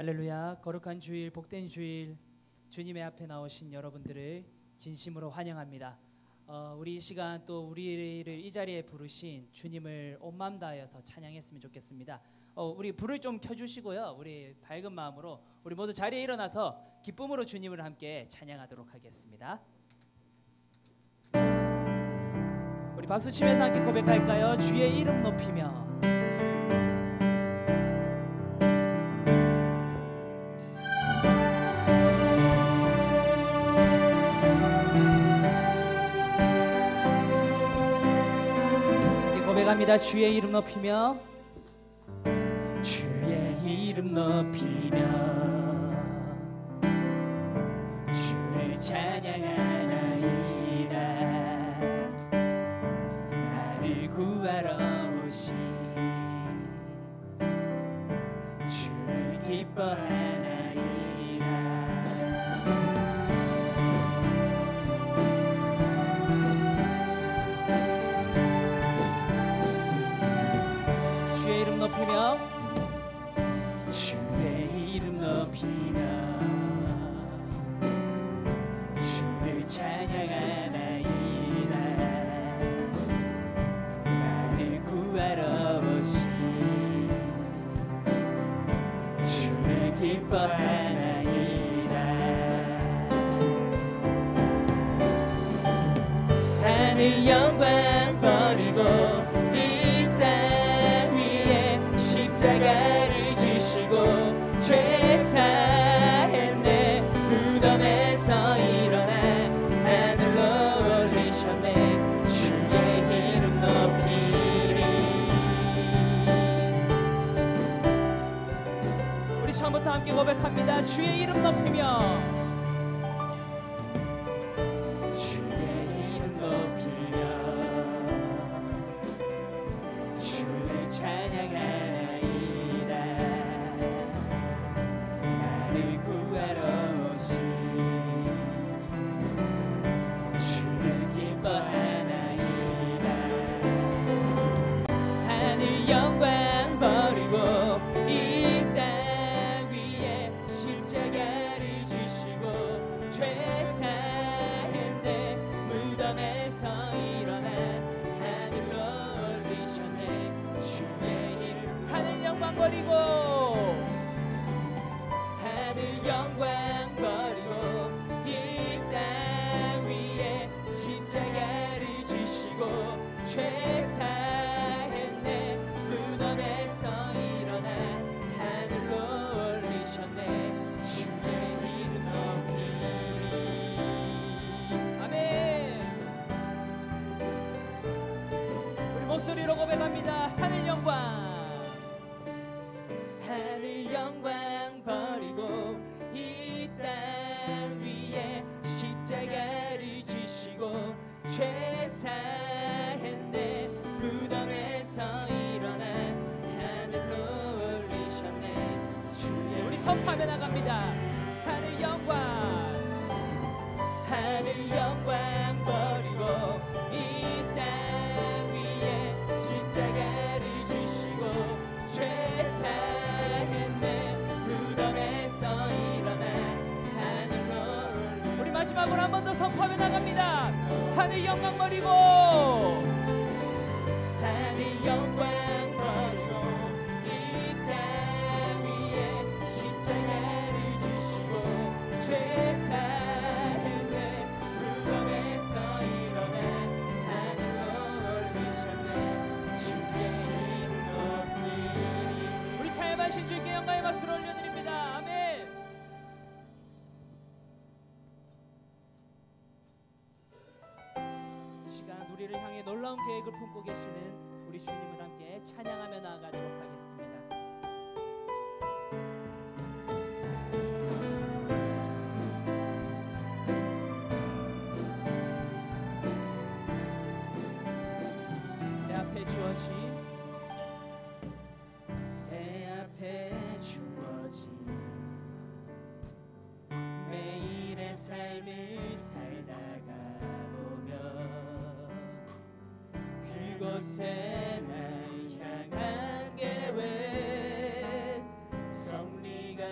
할렐루야. 거룩한 주일, 복된 주일, 주님의 앞에 나오신 여러분들을 진심으로 환영합니다. 우리 이 시간 또 우리를 이 자리에 부르신 주님을 온 마음 다하여서 찬양했으면 좋겠습니다. 우리 불을 좀 켜주시고요. 우리 밝은 마음으로 우리 모두 자리에 일어나서 기쁨으로 주님을 함께 찬양하도록 하겠습니다. 우리 박수 치면서 함께 고백할까요? 주의 이름 높이며 고백합니다. 주의 이름 높이며 주의 이름 높이며 주를 찬양하나이다. 나를 구하러 오신 주를 기뻐하나이다. 높이며 주의 이름 높이며 주를 찬양하나이다. 나를 구하러 오신 주를 기뻐하나이다. 하늘 영광 버리고 십자가를 지시고 죄 사했네. 무덤에서 일어나 하늘로 올리셨네. 주의 이름 높이리. 우리 처음부터 함께 고백합니다. 주의 이름 높이며 주의 이름 높이며 주를 찬양하네. 버리고 하늘 영광 버리고 이 땅 위에 십자가를 지시고 죄 사했네. 무덤에서 일어나 하늘로 올리셨네. 주의 이름 높이리. 아멘. 우리 목소리로 고백합니다. 하늘 영광 하늘 영광 버리고 이 땅 위에 십자가를 지시고 죄 사했네. 무덤에서 일어나 하늘로 올리셨네. 주의 우리 선포하며 나갑니다. 하늘 영광 버리고 이 땅 위에 십자가를 지시고 죄 사했네. 무덤에서 일어나 하늘로 우리 마지막으로 한 번 더 선포하며 나갑니다. 하늘 영광 버리고 하늘 영광 버리고 이 땅 위에 십자가를 지시고 죄 사했네. 무덤에서 일어나 하늘로 올리셨네. 주의 이름 높이리. 우리 찬양하신 주께 영광의 박수를 올려드립니다. 아멘. 시간 우리를 향해 놀라운 계획을 품고 계시는 우리 주님을 함께 찬양하며 나아가도록 하겠습니다. 내 앞에 주어진 매일의 삶을 살다가 보면 그곳에 날 향한 계획 섭리가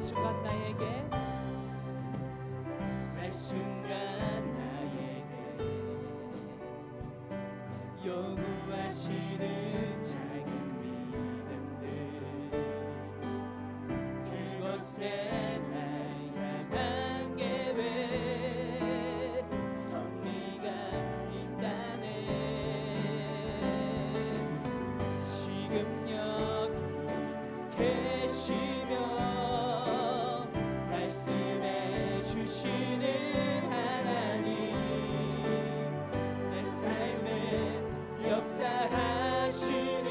순간 나에게 매 순간 나에게 요구하시는 작은 믿음들 그곳에 날 향한 계획 섭리가 있다네 지금 여기 계시며 말씀해 주시는 하나님 내 삶에 역사하시는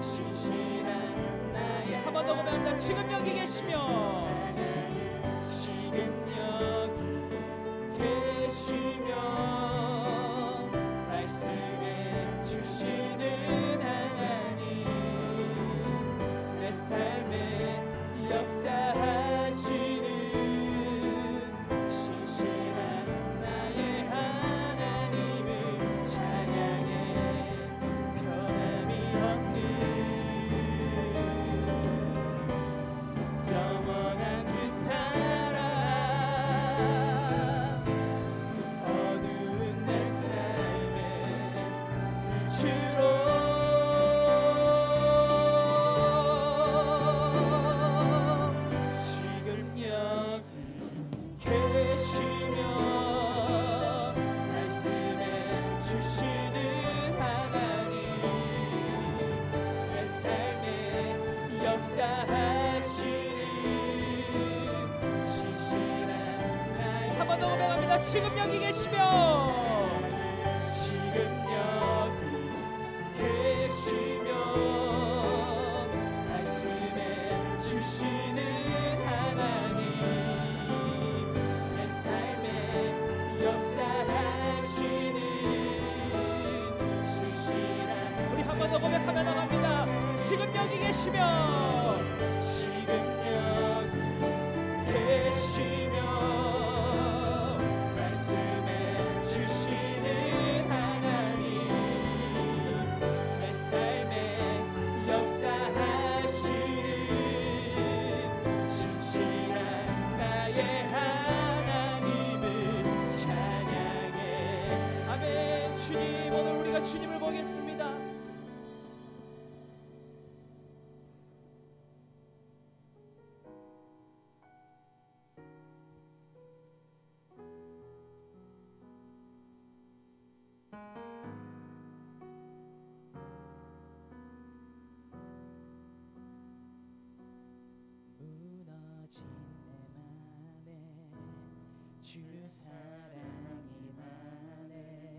신실한 나의 한 번 더 고백합니다. 지금 여기 계시며 지금 여기 계시며 말씀해 주시는 하나님 내 삶에 역사하시는 신실한 나의 하나님을 찬양해 변함이 없는 영원한 그 사랑 어두운 내 삶의 빛으로 지금 여기 계시며 말씀해 주시는 하나님 내 삶에 역사하시는 신실한 나의 한 번 더 고백합니다. 지금 여기 계시며 지금 여기 계시며 말씀해 주시는 하나님 내 삶에 역사하시는 신실한 우리 한 번 더 고백하며 나갑니다. 지금 여기 계시며 지금 여기 계시며 말씀해 주시는 하나님 내 삶에 역사하시는 신실한 나의 하나님을 찬양해 아멘. 주님 오늘 우리가 주님을 보겠습니다. 무너진 내 맘에 주 사랑이 많네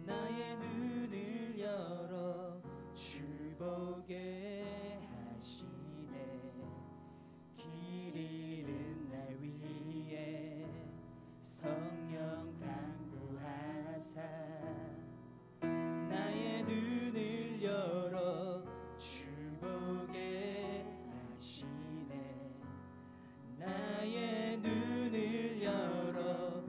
나의 눈을 열어 주 보게 하시네 길 잃은 날 위해 성령 강구하사 나의 눈을 열어 주 보게 하시네 나의 눈을 열어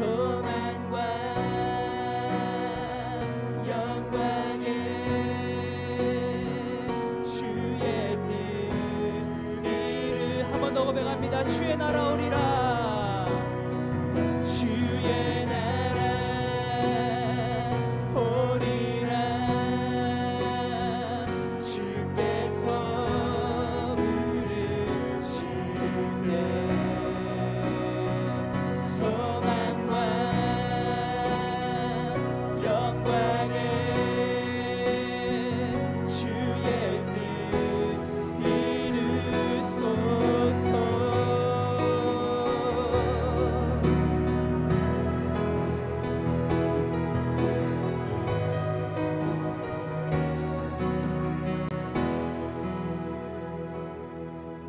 소망과 영광에 주의 뜻 이르 한 번 더 고백합니다. 주의 나라 오리라 주의 나라 오리라 주께서 부르실 때 소망과 영광에 주의 뜻 이루소서.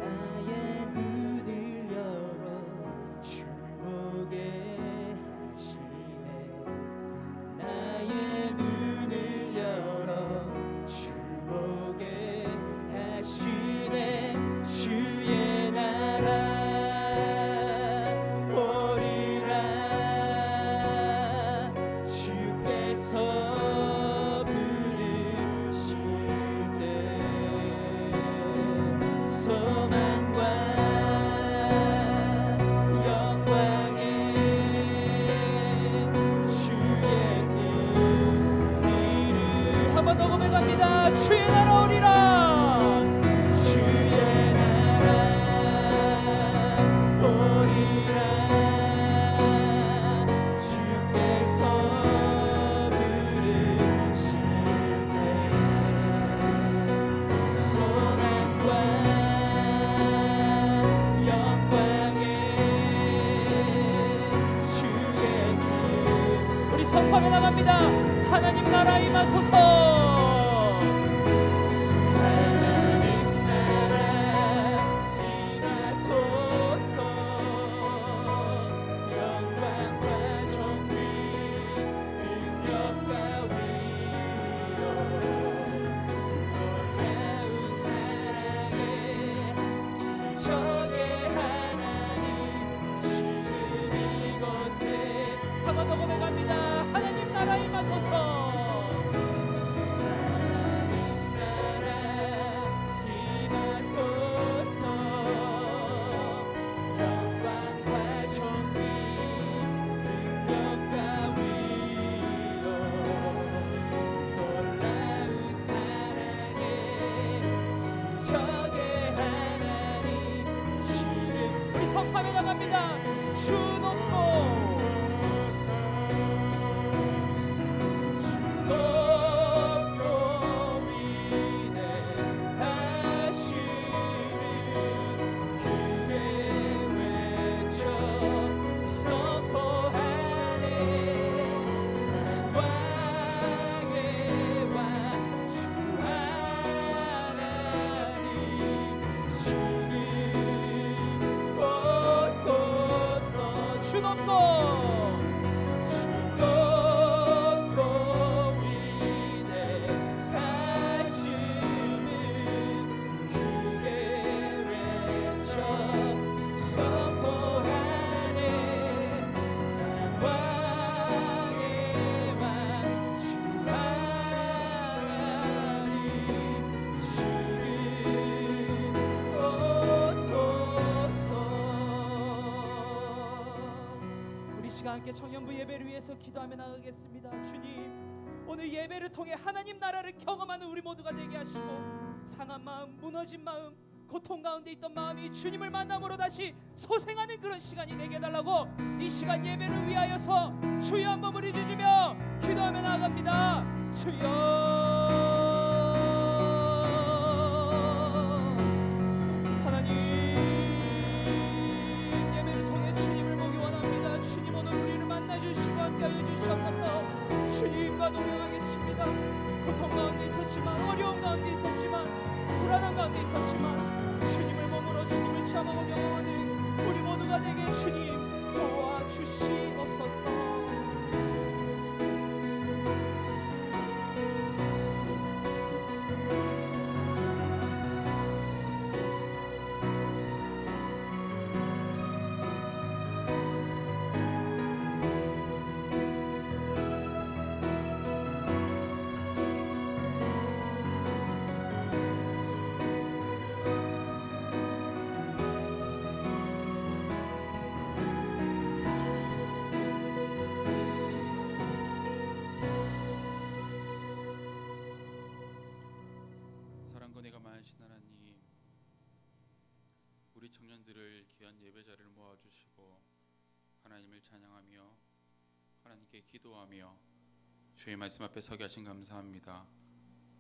나의 눈을 열어 주 보게 하시네. 나의 눈을 열어 주 보게 하시네. 주의 나라 오리라 주께서 부르실 때 소망과 영광에 주의 뜻 이루 한 번 더 고백합니다. 주의 나라 오리라 주의 나라 오리라 주께서 부르실 때 소망과 영광에 주의 뜻 우리 선포하며 나갑니다. 하나님 나라 임하소서. 하나님 나라 임하소서. 영광과 정의 능력과 위엄 놀라운 사랑에 기적의 하나님 지금 이곳에 한 번 더 고백합니다. 하나님 나라 임하소서. 하나님 나라 임하소서. 영광과 정의 능력과 위엄 놀라운 사랑에 기적의 하나님 지금 우리 선포하며 나갑니다. 주 높고 주 높고 위대하시는 그의 외쳐 선포하네. 왕의 왕 주 하나님 지금 오소서. 주 높고 주 높고 위대하시는 그의 외쳐 선포하네. 왕의 왕 주 하나님 지금 오소서. 우리 시간 함께 청년부 예배를 위해서 기도하며 나가겠습니다. 주님 오늘 예배를 통해 하나님 나라를 경험하는 우리 모두가 되게 하시고 상한 마음 무너진 마음 고통 가운데 있던 마음이 주님을 만남으로 다시 소생하는 그런 시간이 되게 해달라고 이 시간 예배를 위하여서 주여 한번 부르짖으며 기도하며 나아갑니다. 주여 하나님 예배를 통해 주님을 보기 원합니다. 주님 오늘 우리를 만나주시고 함께하여 주시옵소서. 주님과 동행하겠습니다. 고통 가운데 있었지만 어려움 가운데 있었지만 불안한 가운데 있었지만 주님을 몸으로 주님을 체험하고 경험하는 우리 모두가 되게 주님 도와주시옵소서. 청년들을 귀한 예배자를 모아주시고 하나님을 찬양하며 하나님께 기도하며 주의 말씀 앞에 서게 하신 감사합니다.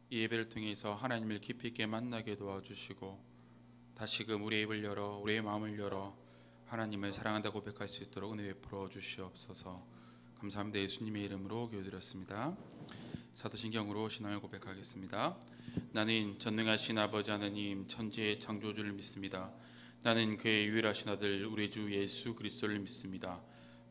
이 예배를 통해서 하나님을 깊이 있게 만나게 도와주시고 다시금 우리의 입을 열어 우리의 마음을 열어 하나님을 사랑한다 고백할 수 있도록 은혜 베풀어 주시옵소서. 감사합니다. 예수님의 이름으로 기도드렸습니다. 사도신경으로 신앙을 고백하겠습니다. 나는 전능하신 아버지 하나님 천지의 창조주를 믿습니다. 나는 그의 유일하신 아들 우리 주 예수 그리스도를 믿습니다.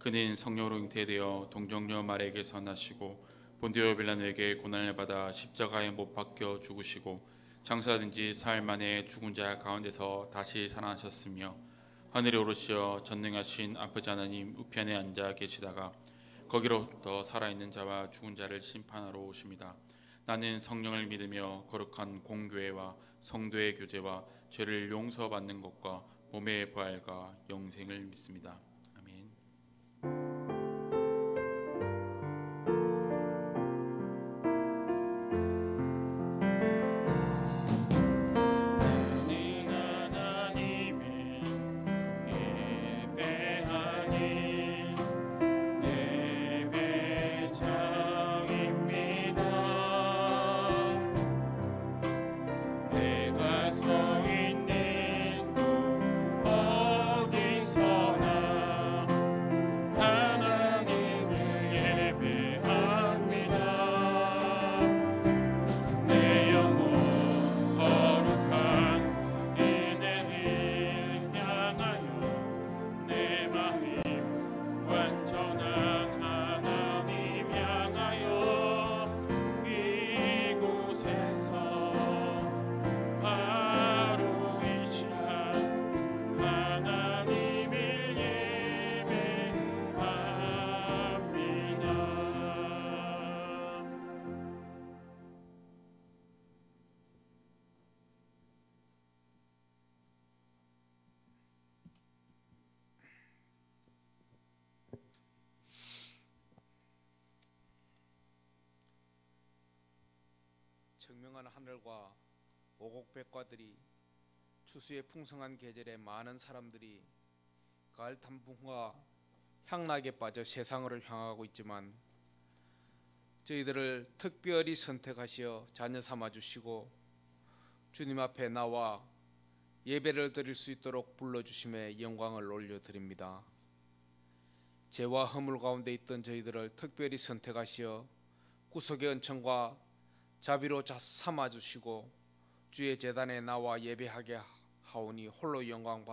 그는 성령으로 잉태되어 동정녀 마리아에게서 나시고 본디오 빌라도에게 고난을 받아 십자가에 못 박혀 죽으시고 장사된 지 사흘 만에 죽은 자 가운데서 다시 살아나셨으며 하늘에 오르시어 전능하신 아버지 하나님 우편에 앉아 계시다가 거기로부터 살아있는 자와 죽은 자를 심판하러 오십니다. 나는 성령을 믿으며 거룩한 공교회와 성도의 교제와 죄를 용서받는 것과 몸의 부활과 영생을 믿습니다. 아멘. 청명한 하늘과 오곡백과들이 추수의 풍성한 계절에 많은 사람들이 가을 단풍과 향락에 빠져 세상을 향하고 있지만 저희들을 특별히 선택하시어 자녀 삼아 주시고 주님 앞에 나와 예배를 드릴 수 있도록 불러주심에 영광을 올려드립니다. 죄와 허물 가운데 있던 저희들을 특별히 선택하시어 구속의 은총과 자비로 삼아주시고 주의 제단에 나와 예배하게 하오니 홀로 영광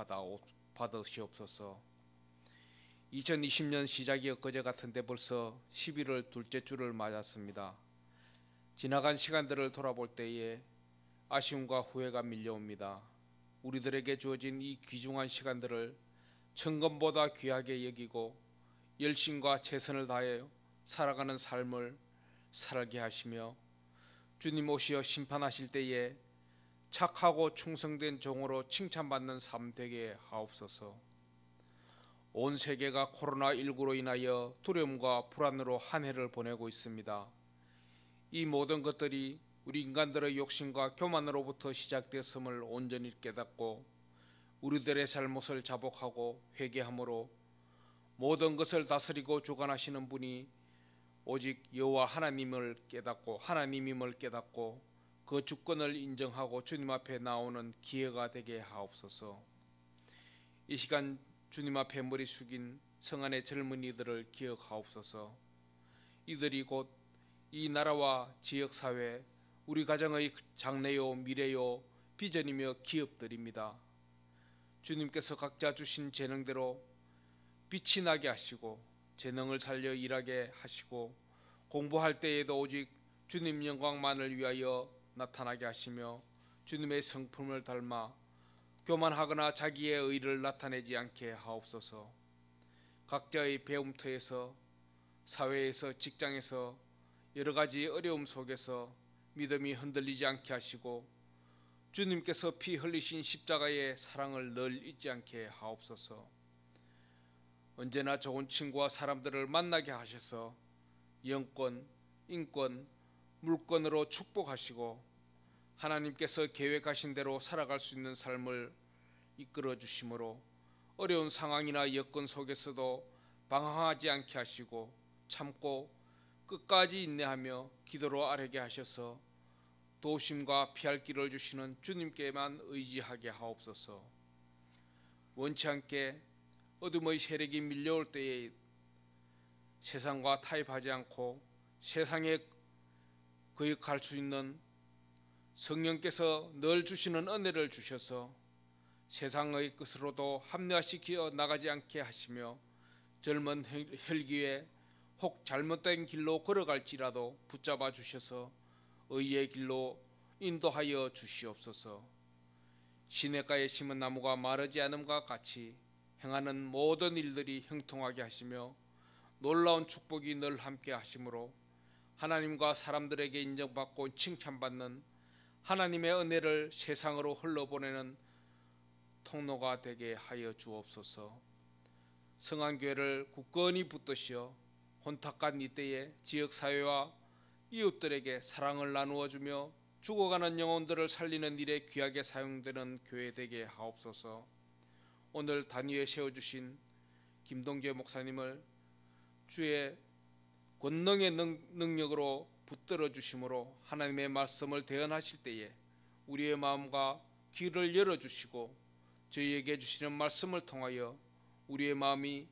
받으시옵소서. 2020년 시작이 엊그제 같은데 벌써 11월 둘째 주를 맞았습니다. 지나간 시간들을 돌아볼 때에 아쉬움과 후회가 밀려옵니다. 우리들에게 주어진 이 귀중한 시간들을 천금보다 귀하게 여기고 열심과 최선을 다하여 살아가는 삶을 살게 하시며 주님 오시어 심판하실 때에 착하고 충성된 종으로 칭찬받는 삶 되게 하옵소서. 온 세계가 코로나19로 인하여 두려움과 불안으로 한 해를 보내고 있습니다. 이 모든 것들이 우리 인간들의 욕심과 교만으로부터 시작되었음을 온전히 깨닫고 우리들의 잘못을 자복하고 회개함으로 모든 것을 다스리고 주관하시는 분이 오직 여호와 하나님임을 깨닫고 그 주권을 인정하고 주님 앞에 나오는 기회가 되게 하옵소서. 이 시간 주님 앞에 머리 숙인 성안의 젊은이들을 기억하옵소서. 이들이 곧 이 나라와 지역사회, 우리 가정의 장래요 미래요 비전이며 기업들입니다. 주님께서 각자 주신 재능대로 빛이 나게 하시고 재능을 살려 일하게 하시고 공부할 때에도 오직 주님 영광만을 위하여 나타나게 하시며 주님의 성품을 닮아 교만하거나 자기의 의를 나타내지 않게 하옵소서. 각자의 배움터에서 사회에서 직장에서 여러 가지 어려움 속에서 믿음이 흔들리지 않게 하시고 주님께서 피 흘리신 십자가의 사랑을 늘 잊지 않게 하옵소서. 언제나 좋은 친구와 사람들을 만나게 하셔서 영권, 인권, 물권으로 축복하시고 하나님께서 계획하신 대로 살아갈 수 있는 삶을 이끌어 주심으로 어려운 상황이나 여건 속에서도 방황하지 않게 하시고 참고 끝까지 인내하며 기도로 아뢰게 하셔서 도우심과 피할 길을 주시는 주님께만 의지하게 하옵소서. 원치 않게 어둠의 세력이 밀려올 때에 세상과 타협하지 않고 세상에 거역할 수 있는 성령께서 늘 주시는 은혜를 주셔서 세상의 것으로도 합리화시켜 나가지 않게 하시며 젊은 혈기에 혹 잘못된 길로 걸어갈지라도 붙잡아 주셔서 의의 길로 인도하여 주시옵소서. 시냇가에 심은 나무가 마르지 않음과 같이 행하는 모든 일들이 형통하게 하시며 놀라운 축복이 늘 함께 하심으로 하나님과 사람들에게 인정받고 칭찬받는 하나님의 은혜를 세상으로 흘러보내는 통로가 되게 하여 주옵소서. 성안교회를 굳건히 붙드시어 혼탁한 이때에 지역사회와 이웃들에게 사랑을 나누어 주며 죽어가는 영혼들을 살리는 일에 귀하게 사용되는 교회 되게 하옵소서. 오늘 단위에 세워주신 김동재 목사님을 주의 권능의 능력으로 붙들어 주심으로 하나님의 말씀을 대언하실 때에 우리의 마음과 귀를 열어주시고 저희에게 주시는 말씀을 통하여 우리의 마음이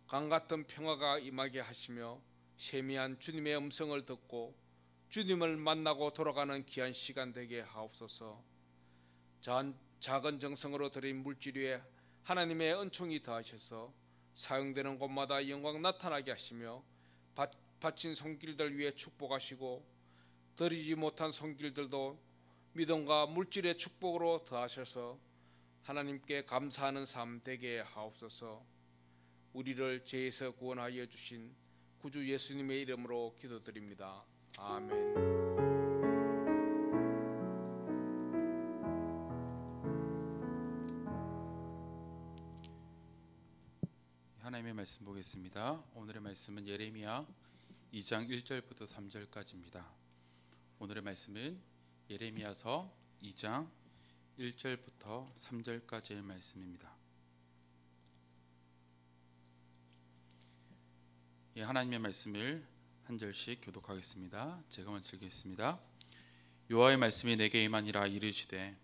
강같은 평화가 임하게 하시며 세미한 주님의 음성을 듣고 주님을 만나고 돌아가는 귀한 시간 되게 하옵소서. 작은 정성으로 드린 물질 위에 하나님의 은총이 더하셔서 사용되는 곳마다 영광 나타나게 하시며 바친 손길들 위에 축복하시고 드리지 못한 손길들도 믿음과 물질의 축복으로 더하셔서 하나님께 감사하는 삶 되게 하옵소서. 우리를 죄에서 구원하여 주신 구주 예수님의 이름으로 기도드립니다. 아멘. 하나님의 말씀 보겠습니다. 오늘의 말씀은 예레미야 2장 1절부터 3절까지입니다. 오늘의 말씀은 예레미야서 2장 1절부터 3절까지의 말씀입니다. 하나님의 말씀을 한 절씩 교독하겠습니다. 제가 먼저 읽겠습니다. 여호와의 말씀이 내게 임하니라. 이르시되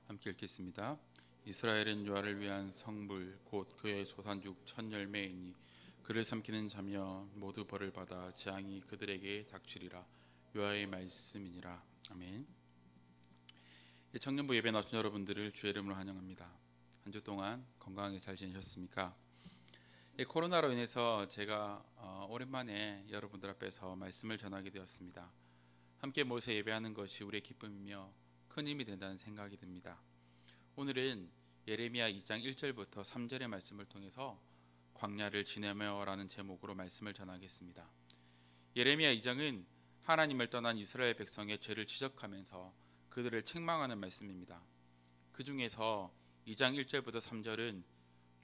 함께 읽겠습니다. 이스라엘은 여호와를 위한 성물 곧 그의 소산죽 첫 열매이니 그를 삼키는 자며 모두 벌을 받아 재앙이 그들에게 닥치리라. 여호와의 말씀이니라. 아멘. 청년부 예배 나오신 여러분들을 주의 이름으로 환영합니다. 한 주 동안 건강하게 잘 지내셨습니까? 코로나로 인해서 제가 오랜만에 여러분들 앞에서 말씀을 전하게 되었습니다. 함께 모여서 예배하는 것이 우리의 기쁨이며 큰 힘이 된다는 생각이 듭니다. 오늘은 예레미야 2장 1절부터 3절의 말씀을 통해서 광야를 지내며라는 제목으로 말씀을 전하겠습니다. 예레미야 2장은 하나님을 떠난 이스라엘 백성의 죄를 지적하면서 그들을 책망하는 말씀입니다. 그 중에서 2장 1절부터 3절은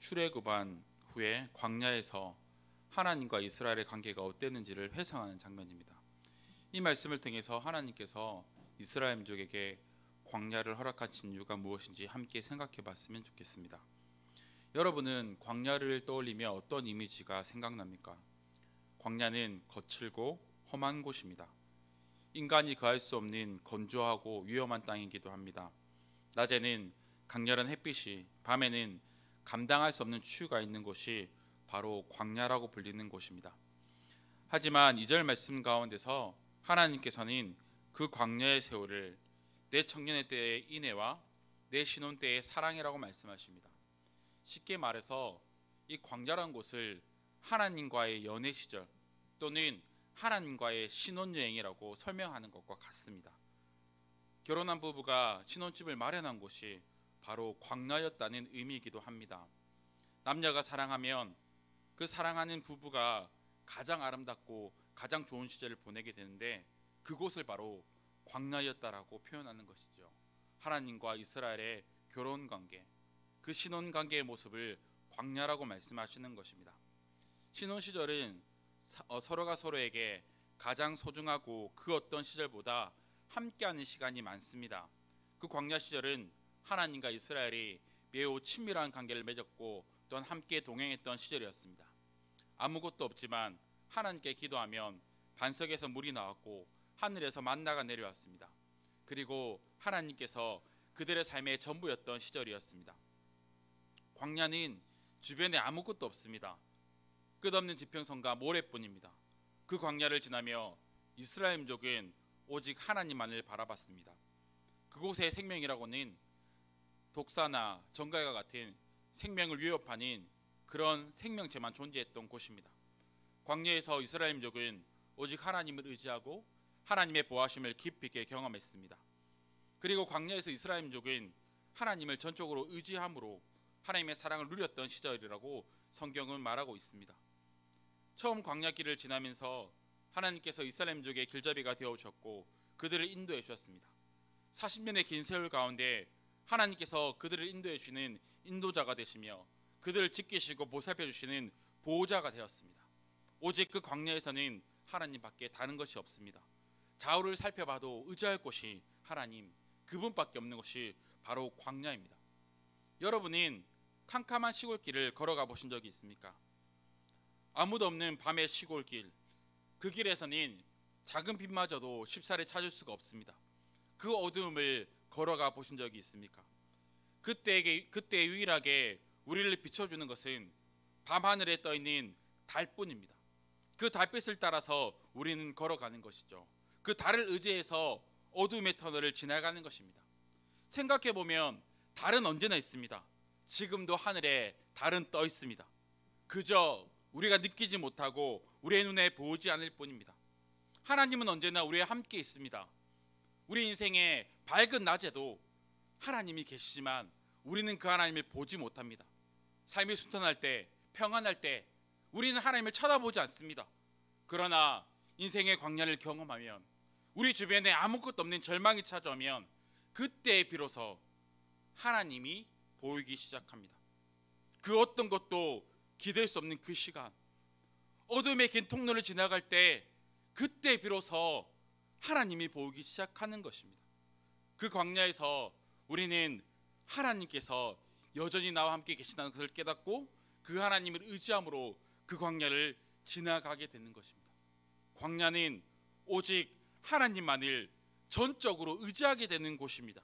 출애굽한 후에 광야에서 하나님과 이스라엘의 관계가 어땠는지를 회상하는 장면입니다. 이 말씀을 통해서 하나님께서 이스라엘 민족에게 광야를 허락하신 이유가 무엇인지 함께 생각해 봤으면 좋겠습니다. 여러분은 광야를 떠올리며 어떤 이미지가 생각납니까? 광야는 거칠고 험한 곳입니다. 인간이 거할 수 없는 건조하고 위험한 땅이기도 합니다. 낮에는 강렬한 햇빛이, 밤에는 감당할 수 없는 추위가 있는 곳이 바로 광야라고 불리는 곳입니다. 하지만 2절 말씀 가운데서 하나님께서는 그 광야의 세월을 내 청년의 때의 인애와 내 신혼 때의 사랑이라고 말씀하십니다. 쉽게 말해서 이 광야라는 곳을 하나님과의 연애 시절 또는 하나님과의 신혼여행이라고 설명하는 것과 같습니다. 결혼한 부부가 신혼집을 마련한 곳이 바로 광야였다는 의미이기도 합니다. 남녀가 사랑하면 그 사랑하는 부부가 가장 아름답고 가장 좋은 시절을 보내게 되는데 그곳을 바로 광야였다라고 표현하는 것이죠. 하나님과 이스라엘의 결혼 관계, 그 신혼 관계의 모습을 광야라고 말씀하시는 것입니다. 신혼 시절은 서로가 서로에게 가장 소중하고 그 어떤 시절보다 함께하는 시간이 많습니다. 그 광야 시절은 하나님과 이스라엘이 매우 친밀한 관계를 맺었고 또한 함께 동행했던 시절이었습니다. 아무것도 없지만 하나님께 기도하면 반석에서 물이 나왔고 하늘에서 만나가 내려왔습니다. 그리고 하나님께서 그들의 삶의 전부였던 시절이었습니다. 광야는 주변에 아무것도 없습니다. 끝없는 지평선과 모래뿐입니다. 그 광야를 지나며 이스라엘 민족은 오직 하나님만을 바라봤습니다. 그곳의 생명이라고는 독사나 정갈과 같은 생명을 위협하는 그런 생명체만 존재했던 곳입니다. 광야에서 이스라엘 민족은 오직 하나님을 의지하고 하나님의 보호하심을 깊이 있게 경험했습니다. 그리고 광야에서 이스라엘 민족은 하나님을 전적으로 의지함으로 하나님의 사랑을 누렸던 시절이라고 성경은 말하고 있습니다. 처음 광야길을 지나면서 하나님께서 이스라엘 민족의 길잡이가 되어주셨고 그들을 인도해 주셨습니다. 40년의 긴 세월 가운데 하나님께서 그들을 인도해 주시는 인도자가 되시며 그들을 지키시고 보살펴 주시는 보호자가 되었습니다. 오직 그 광야에서는 하나님밖에 다른 것이 없습니다. 좌우를 살펴봐도 의지할 곳이 하나님, 그분밖에 없는 것이 바로 광야입니다. 여러분은 캄캄한 시골길을 걸어가 보신 적이 있습니까? 아무도 없는 밤의 시골길, 그 길에서는 작은 빛마저도 쉽사리 찾을 수가 없습니다. 그 어두움을 걸어가 보신 적이 있습니까? 그때 유일하게 우리를 비춰주는 것은 밤하늘에 떠있는 달뿐입니다. 그 달빛을 따라서 우리는 걸어가는 것이죠. 그 달을 의지해서 어둠의 터널을 지나가는 것입니다. 생각해보면 달은 언제나 있습니다. 지금도 하늘에 달은 떠 있습니다. 그저 우리가 느끼지 못하고 우리의 눈에 보이지 않을 뿐입니다. 하나님은 언제나 우리와 함께 있습니다. 우리 인생의 밝은 낮에도 하나님이 계시지만 우리는 그 하나님을 보지 못합니다. 삶이 순탄할 때, 평안할 때 우리는 하나님을 쳐다보지 않습니다. 그러나 인생의 광야를 경험하면, 우리 주변에 아무것도 없는 절망이 찾아오면 그때 비로소 하나님이 보이기 시작합니다. 그 어떤 것도 기댈 수 없는 그 시간, 어둠의 긴 통로를 지나갈 때 그때 비로소 하나님이 보이기 시작하는 것입니다. 그 광야에서 우리는 하나님께서 여전히 나와 함께 계시다는 것을 깨닫고 그 하나님을 의지함으로 그 광야를 지나가게 되는 것입니다. 광야는 오직 하나님만을 전적으로 의지하게 되는 곳입니다.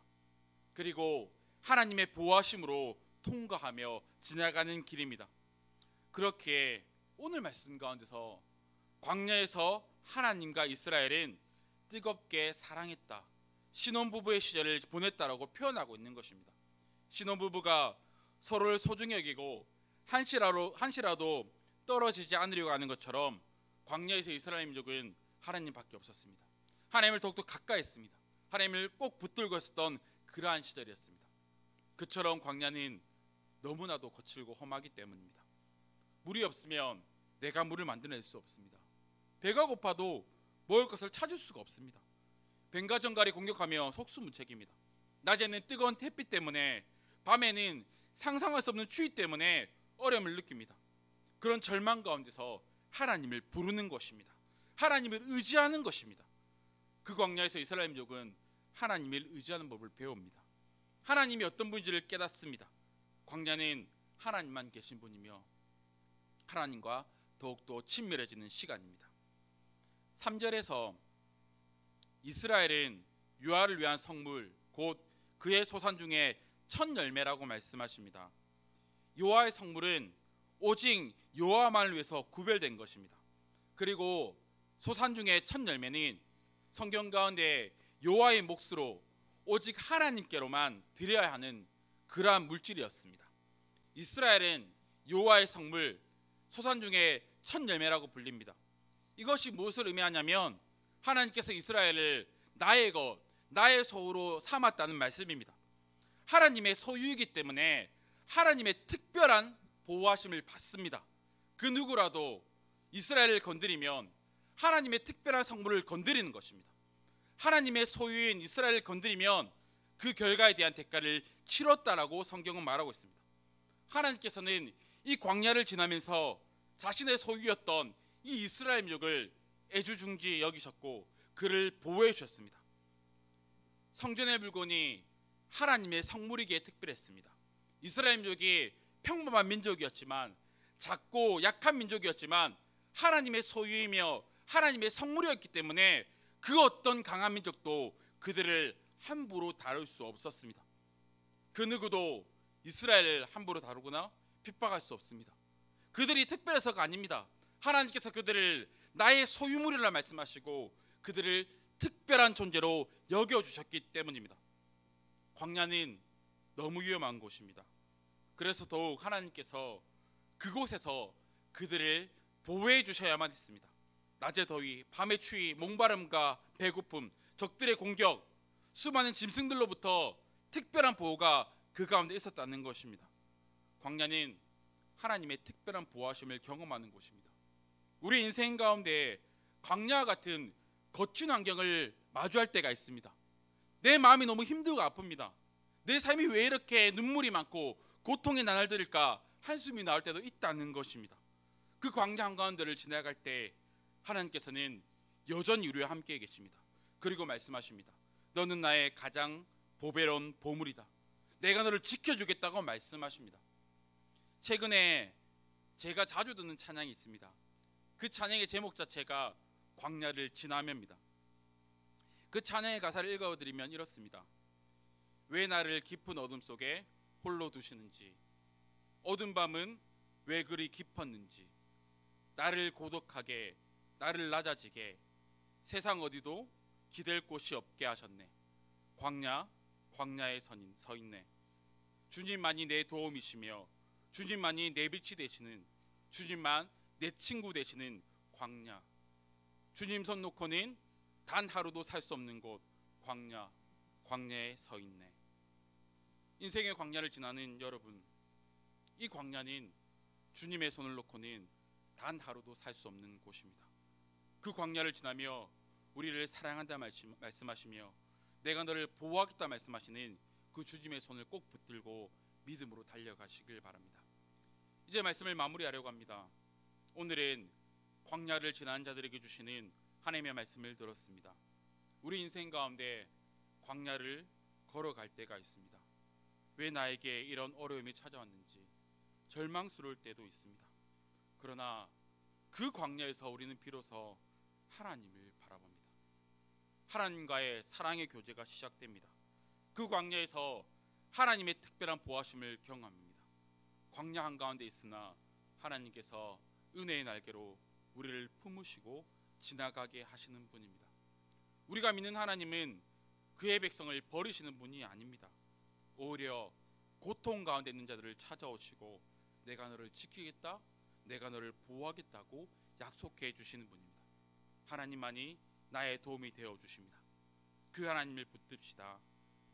그리고 하나님의 보호하심으로 통과하며 지나가는 길입니다. 그렇게 오늘 말씀 가운데서 광야에서 하나님과 이스라엘은 뜨겁게 사랑했다, 신혼부부의 시절을 보냈다라고 표현하고 있는 것입니다. 신혼부부가 서로를 소중히 여기고 한시라도 떨어지지 않으려고 하는 것처럼 광야에서 이스라엘 민족은 하나님밖에 없었습니다. 하나님을 더욱더 가까이 했습니다. 하나님을 꼭 붙들고 있었던 그러한 시절이었습니다. 그처럼 광야는 너무나도 거칠고 험하기 때문입니다. 물이 없으면 내가 물을 만들어낼 수 없습니다. 배가 고파도 먹을 것을 찾을 수가 없습니다. 뱀과 정갈이 공격하며 속수무책입니다. 낮에는 뜨거운 햇빛 때문에, 밤에는 상상할 수 없는 추위 때문에 어려움을 느낍니다. 그런 절망 가운데서 하나님을 부르는 것입니다. 하나님을 의지하는 것입니다. 그 광야에서 이스라엘 민족은 하나님을 의지하는 법을 배웁니다. 하나님이 어떤 분인지를 깨닫습니다. 광야는 하나님만 계신 분이며 하나님과 더욱더 친밀해지는 시간입니다. 3절에서 이스라엘은 유아를 위한 성물, 곧 그의 소산 중에 첫 열매라고 말씀하십니다. 여호와의 성물은 오직 여호와만을 위해서 구별된 것입니다. 그리고 소산 중에 첫 열매는 성경 가운데 여호와의 몫으로 오직 하나님께로만 드려야 하는 그러한 물질이었습니다. 이스라엘은 여호와의 성물, 소산 중에 첫 열매라고 불립니다. 이것이 무엇을 의미하냐면 하나님께서 이스라엘을 나의 것, 나의 소유로 삼았다는 말씀입니다. 하나님의 소유이기 때문에 하나님의 특별한 보호하심을 받습니다. 그 누구라도 이스라엘을 건드리면 하나님의 특별한 성물을 건드리는 것입니다. 하나님의 소유인 이스라엘을 건드리면 그 결과에 대한 대가를 치렀다라고 성경은 말하고 있습니다. 하나님께서는 이 광야를 지나면서 자신의 소유였던 이 이스라엘 민족을 애주중지 여기셨고 그를 보호해 주셨습니다. 성전의 물건이 하나님의 성물이기에 특별했습니다. 이스라엘 민족이 평범한 민족이었지만, 작고 약한 민족이었지만 하나님의 소유이며 하나님의 성물이었기 때문에 그 어떤 강한 민족도 그들을 함부로 다룰 수 없었습니다. 그 누구도 이스라엘을 함부로 다루거나 핍박할 수 없습니다. 그들이 특별해서가 아닙니다. 하나님께서 그들을 나의 소유물이라 말씀하시고 그들을 특별한 존재로 여겨주셨기 때문입니다. 광야는 너무 위험한 곳입니다. 그래서 더욱 하나님께서 그곳에서 그들을 보호해 주셔야만 했습니다. 낮의 더위, 밤의 추위, 목마름과 배고픔, 적들의 공격, 수많은 짐승들로부터 특별한 보호가 그 가운데 있었다는 것입니다. 광야는 하나님의 특별한 보호하심을 경험하는 곳입니다. 우리 인생 가운데 광야와 같은 거친 환경을 마주할 때가 있습니다. 내 마음이 너무 힘들고 아픕니다. 내 삶이 왜 이렇게 눈물이 많고 고통의 나날들일까 한숨이 나올 때도 있다는 것입니다. 그 광야 한가운데를 지나갈 때 하나님께서는 여전히 우리와 함께 계십니다. 그리고 말씀하십니다. 너는 나의 가장 보배로운 보물이다. 내가 너를 지켜주겠다고 말씀하십니다. 최근에 제가 자주 듣는 찬양이 있습니다. 그 찬양의 제목 자체가 광야를 지나며입니다. 그 찬양의 가사를 읽어드리면 이렇습니다. 왜 나를 깊은 어둠 속에 홀로 두시는지, 어두운 밤은 왜 그리 깊었는지, 나를 고독하게, 나를 낮아지게, 세상 어디도 기댈 곳이 없게 하셨네. 광야에 서 있네. 주님만이 내 도움이시며 주님만이 내 빛이 되시는, 주님만 내 친구 되시는 광야. 주님 손 놓고는 단 하루도 살 수 없는 곳 광야에 서 있네. 인생의 광야를 지나는 여러분, 이 광야는 주님의 손을 놓고는 단 하루도 살 수 없는 곳입니다. 그 광야를 지나며 우리를 사랑한다 말씀하시며 내가 너를 보호하겠다 말씀하시는 그 주님의 손을 꼭 붙들고 믿음으로 달려가시길 바랍니다. 이제 말씀을 마무리하려고 합니다. 오늘은 광야를 지난 자들에게 주시는 하나님의 말씀을 들었습니다. 우리 인생 가운데 광야를 걸어갈 때가 있습니다. 왜 나에게 이런 어려움이 찾아왔는지 절망스러울 때도 있습니다. 그러나 그 광야에서 우리는 비로소 하나님을 바라봅니다. 하나님과의 사랑의 교제가 시작됩니다. 그 광야에서 하나님의 특별한 보호하심을 경험합니다. 광야 한가운데 있으나 하나님께서 은혜의 날개로 우리를 품으시고 지나가게 하시는 분입니다. 우리가 믿는 하나님은 그의 백성을 버리시는 분이 아닙니다. 오히려 고통 가운데 있는 자들을 찾아오시고 내가 너를 지키겠다, 내가 너를 보호하겠다고 약속해 주시는 분입니다. 하나님만이 나의 도움이 되어 주십니다. 그 하나님을 붙듭시다.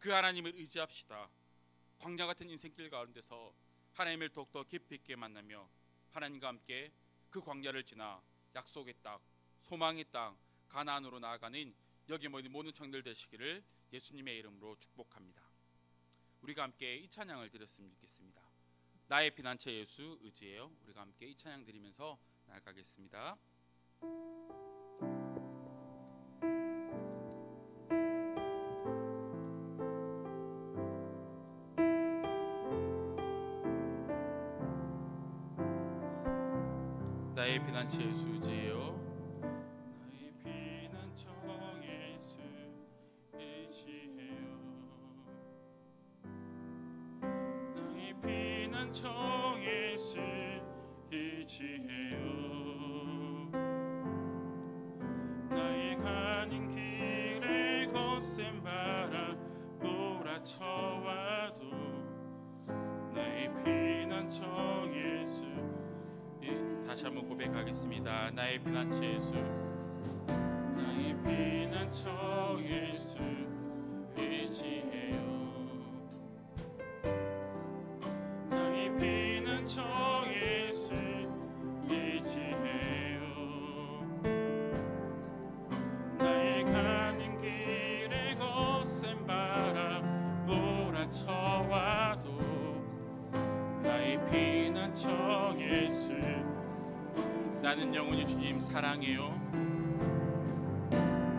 그 하나님을 의지합시다. 광야 같은 인생길 가운데서 하나님을 더욱더 깊이 있게 만나며 하나님과 함께 그 광야를 지나 약속의 땅, 소망의 땅, 가나안으로 나아가는 여기 모인 모든 청들 되시기를 예수님의 이름으로 축복합니다. 우리가 함께 이 찬양을 드렸으면 좋겠습니다. 나의 피난처 예수 의지해요. 우리가 함께 이 찬양 드리면서 나아가겠습니다. 나의 피난처 예수 의지해요. 나의 피난처 예수 의지해요. 나의 피난처 예수 의지해요. 나의 가는 길에 거센 바람 몰아쳐와도 나의 피난처 예수. 다시 한번 고백하겠습니다. 나의 피난처 예수, 나의 피난처 예수 의지해요. 나의 피난처 예수 의지해요. 나의 가는 길에 거센 바람 몰아쳐와도 나의 나는 영원히 주님 사랑해요.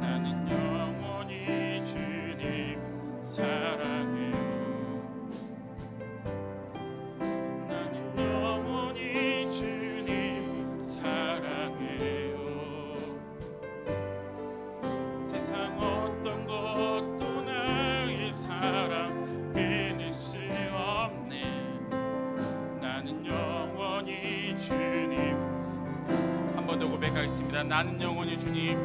나는 영원히 주님 사랑해요. 나는 영원히 주님 사랑해요. 세상 어떤 것도 나의 사랑 빼낼 수 없네. 나는 영원히 주님. 한 번 더 고백하겠습니다. 나는 영원히 주님.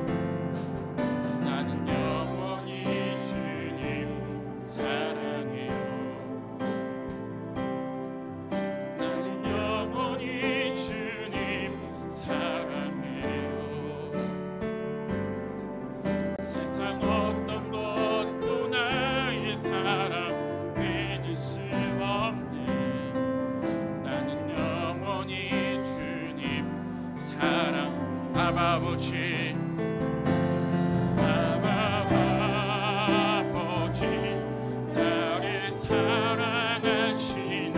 나는 영원히 주님 사랑해요. 나는 영원히 주님 사랑해요. 세상 어떤 것도 나의 사랑 빼낼 수 없네. 나는 영원히 주님 사랑. 아버지 아버지 나를 사랑하시니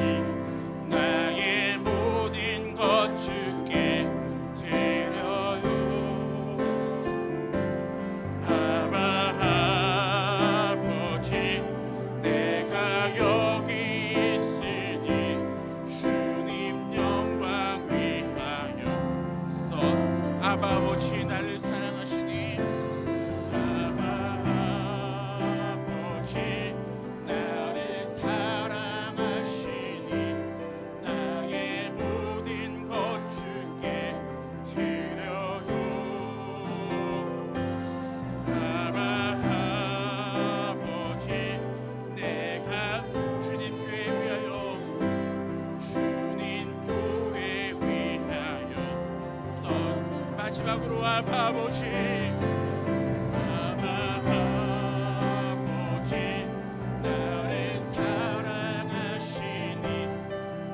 나의 모든 것 주께 드려요. 아버지 내가 여기 있으니 주님 영광 위하여 서. 아버지 나를 사랑하시니 아버지 나를 사랑하시니 나의 모든 것 주께 드려요. 아버지 내가 주님 교회 위하여 주님 교회 위하여 서. 마지막으로 아버지 아버지 나를 사랑하시니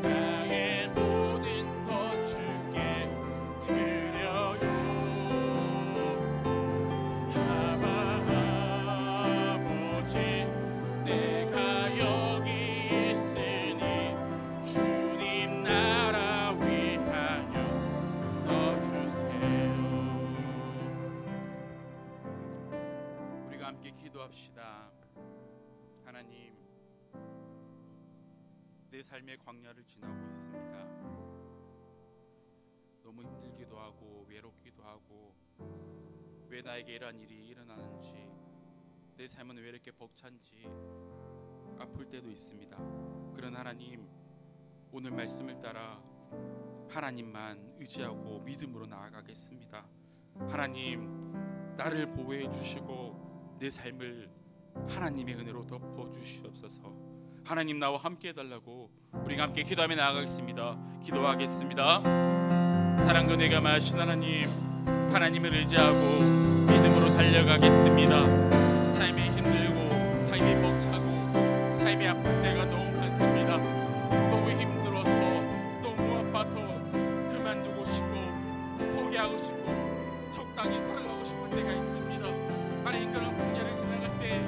나의 모든 것 주께 드려요. 아버지 내가 여기 있으니 주님 나라 위하여 써주세요. 우리가 함께 기도합시다. 하나님, 내 삶의 광야를 지나고 있습니다. 너무 힘들기도 하고 외롭기도 하고 왜 나에게 이러한 일이 일어나는지, 내 삶은 왜 이렇게 벅찬지 아플 때도 있습니다. 그런 하나님, 오늘 말씀을 따라 하나님만 의지하고 믿음으로 나아가겠습니다. 하나님, 나를 보호해 주시고 내 삶을 하나님의 은혜로 덮어 주시옵소서. 하나님 나와 함께 해달라고 우리가 함께 기도하며 나아가겠습니다. 기도하겠습니다. 사랑도 내가 마신 하나님, 하나님을 의지하고 믿음으로 달려가겠습니다. 삶이 힘들고 삶이 벅차고 삶이 아플 때가 너무 많습니다. 너무 힘들어서 너무 아파서 그만두고 싶고 포기하고 싶고 적당히 살아가고 싶을 때가 있습니다. 하나님, 그런 풍년을 지나갈 때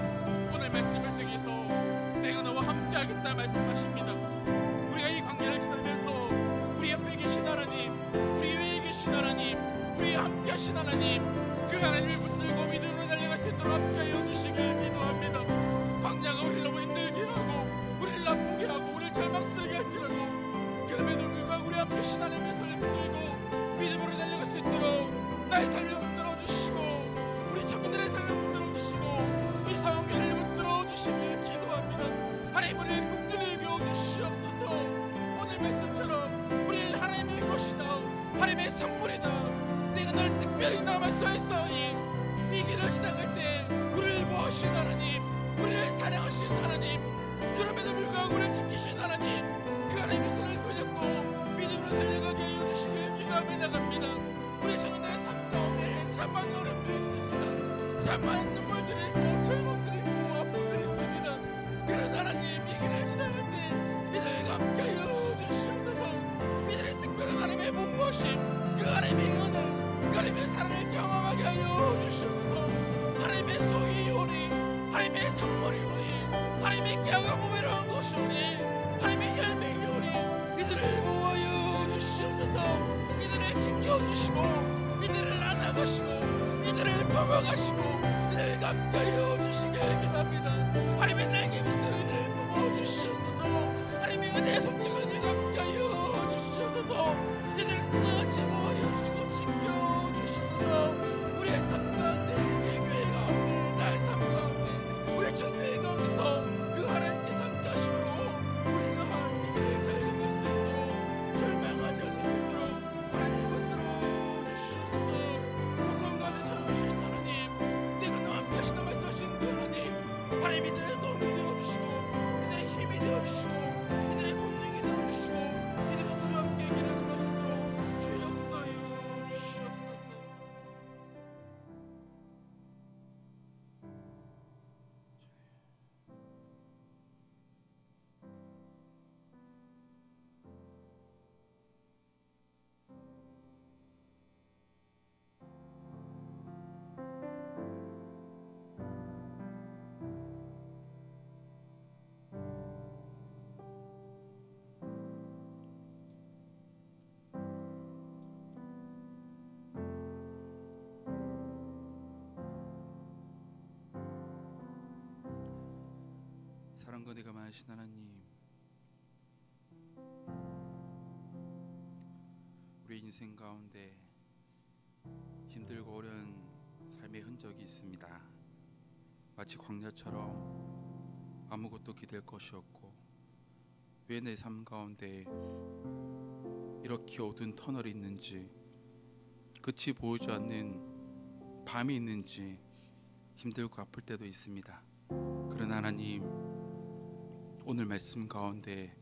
오늘 말씀을 통해서 내가 너와 함께 하겠다 말씀하십니다. 우리가 이 광야를 지나면서 우리 옆에 계신 하나님, 우리 위에 계신 하나님, 우리와 함께 하신 하나님, 그 하나님을 붙들고 믿음으로 달려갈 수 있도록 함께하여 주시길 기도합니다. 광야가 우리를 너무 힘들게 하고 우리를 나쁘게 하고 우리를 절망스럽게 할지라도 그럼에도 불구하고 우리 함께 하신 하나님의 손을 붙들고 믿음으로 달려갈 수 있도록 나의 삶을 붙들어 주시고 우리 청년들의 삶을 붙들어 주시고 이 상황들을 붙들어 주시길 기도합니다. 하나님, 우리를 긍휼히 여겨 주시옵소서. 오늘 말씀처럼 우리를 하나님의 것이다, 하나님의 선물이다, 내가 널 특별히 남아서 했사오니 이 길을 지나갈 때 우리를 보호하신 하나님, 우리를 사랑하신 하나님, 그럼에도 불구하고 우리를 지키신 하나님, 그 하나님의 손을 붙잡고 믿음으로 달려가게 하여 주시길 기도하며 나갑니다. 우리 청년들의 삶 가운데 참만 어려움들이 있습니다. 참만 눈물들이 있고 절망들이 있고 아픔들이 있습니다. 그런 하나님, 이 길을 지나갈 때 이들과 함께하여 주시옵소서. 이들의 특별한 하나님의 보호하심, 그 하나님의 은혜, 그 하나님의 사랑을 경험하게 하여 주시옵소서. 하나님의 소위 오니, 하나님의 선물이 오니, 하나님의 깨어가 보배로운 것이 오니, 하나님의 열매가 오니, 이들을 보호하여 주시옵소서. 이들을 지켜주시고 인도하시고 이들을 뽑아가시고 이들을 감싸여 주시길 기도합니다. 하나님의 날개 밑에 이들을 뽑아주시옵소서. 하나님의 은혜의 손길로 이들을 감싸여 주시옵소서. 이들을 끝까지 모아주시고 지켜주시옵소서. 우리의 삶 가운데 이 교회 가운데 나의 삶 가운데 우리의 청년의 가운데서 그 하나님께 함께하심으로 우리가 이 길을 잘 걷을 수 있도록 절망하지 않을 수 있도록 하나님 만들어 주시옵소서. 고통감에 참으신 하나님, 내가 너와 함께하시다 말씀하신 그 하나님, 하나님 이들의 도움이 되어주시고 이들의 힘이 되어주시고 이들의 권능이 되어주시고 이들의 주 함께 길을 걸을 수 있도록 주 역사여 주시옵소서. 사랑과 은혜가 많으신 하나님, 우리 인생 가운데 힘들고 어려운 삶의 흔적이 있습니다. 마치 광야처럼 아무것도 기댈 것이 없고, 왜 내 삶 가운데 이렇게 어두운 터널이 있는지, 끝이 보이지 않는 밤이 있는지 힘들고 아플 때도 있습니다. 그러나 하나님, 오늘 말씀 가운데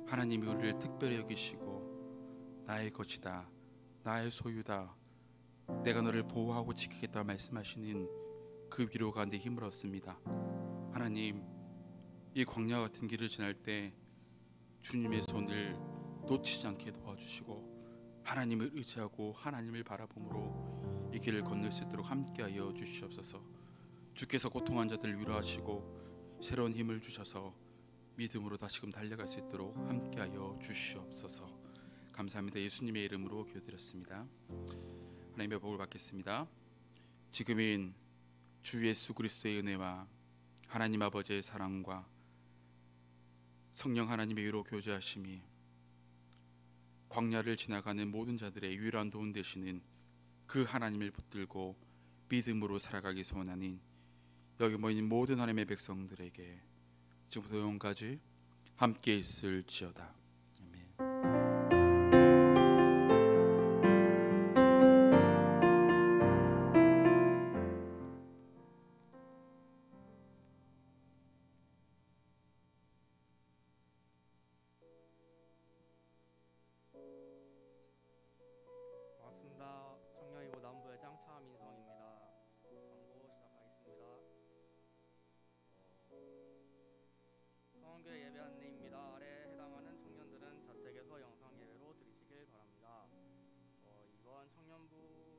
하나님이 우리를 특별히 여기시고 나의 것이다, 나의 소유다, 내가 너를 보호하고 지키겠다 말씀하시는 그 위로가 내 힘을 얻습니다. 하나님, 이 광야 같은 길을 지날 때 주님의 손을 놓치지 않게 도와주시고 하나님을 의지하고 하나님을 바라봄으로 이 길을 건널 수 있도록 함께하여 주시옵소서. 주께서 고통한 자들을 위로하시고 새로운 힘을 주셔서 믿음으로 다시금 달려갈 수 있도록 함께하여 주시옵소서. 감사합니다. 예수님의 이름으로 기도드렸습니다. 하나님의 복을 받겠습니다. 지금인 주 예수 그리스도의 은혜와 하나님 아버지의 사랑과 성령 하나님의 위로 교제하심이 광야를 지나가는 모든 자들의 유일한 도움 되시는 그 하나님을 붙들고 믿음으로 살아가기 소원하는 여기 모인 모든 하나님의 백성들에게 지금부터 영원까지 함께 있을지어다. 반갑습니다. 청년이고 남부회장 차민성입니다. 광고 시작하겠습니다. 성원교회 예배 안내입니다. 아래에 해당하는 청년들은 자택에서 영상 예배로 드리시길 바랍니다. 이번 청년부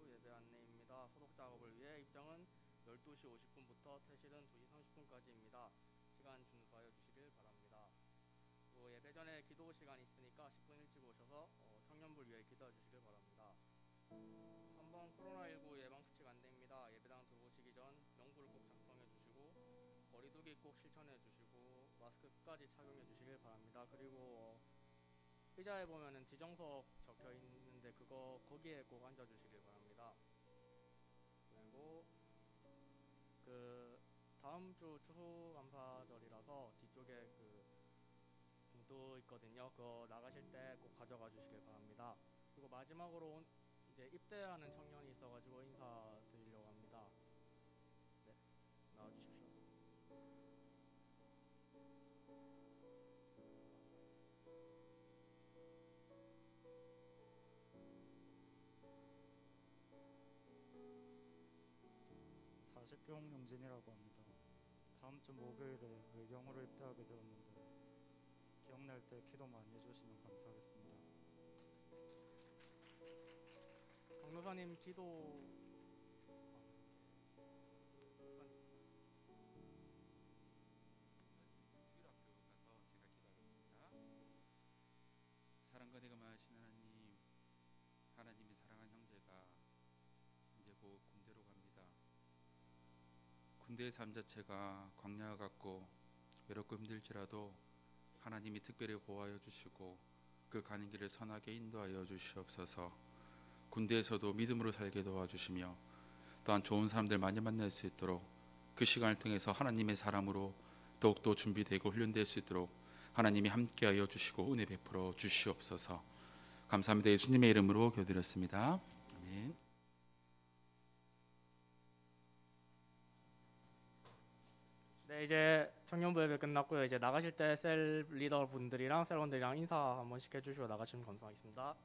예배 안내입니다. 소독 작업을 위해 입장은 12시 50분부터 퇴실은 2시 30분까지입니다. 시간 준수하여 주시길 바랍니다. 예배 전에 기도 시간 있으니까 10분 일찍 오셔서 청년부를 위해 기도해 주시길 바랍니다. 3번 코로나19 예방수칙 안내입니다. 예배당 들어오시기 전 명부를 꼭 작성해 주시고 거리두기 꼭 실천해 주시고 마스크 끝까지 착용해 주시길 바랍니다. 그리고 의자에 보면은 지정석 적혀 있는데 거기에 꼭 앉아 주시길 바랍니다. 그리고 다음 주 추수감사절이라서 뒤쪽에 봉투 있거든요. 그거 나가실 때 꼭 가져가 주시길 바랍니다. 그리고 마지막으로 이제 입대하는 청년이 있어가지고 인사드리려고 합니다. 네, 나와주십시오. 용진이라고 합니다. 다음 주 목요일에 의경으로 입대하게 되었는데 기억날 때 기도 많이 해주시면 감사하겠습니다. 강도사님 기도 사랑과 은혜가 많으신 하나님, 하나님이 사랑한 형제가 이제 군대의 삶 자체가 광야 같고 외롭고 힘들지라도 하나님이 특별히 보호하여 주시고 그 가는 길을 선하게 인도하여 주시옵소서. 군대에서도 믿음으로 살게 도와주시며 또한 좋은 사람들 많이 만날 수 있도록 그 시간을 통해서 하나님의 사람으로 더욱더 준비되고 훈련될 수 있도록 하나님이 함께하여 주시고 은혜 베풀어 주시옵소서. 감사합니다. 예수님의 이름으로 기도드렸습니다. 아멘. 네, 이제 청년부 예배 끝났고요. 이제 나가실 때 셀 리더 분들이랑 셀원들이랑 인사 한 번씩 해주시고 나가시면 감사하겠습니다.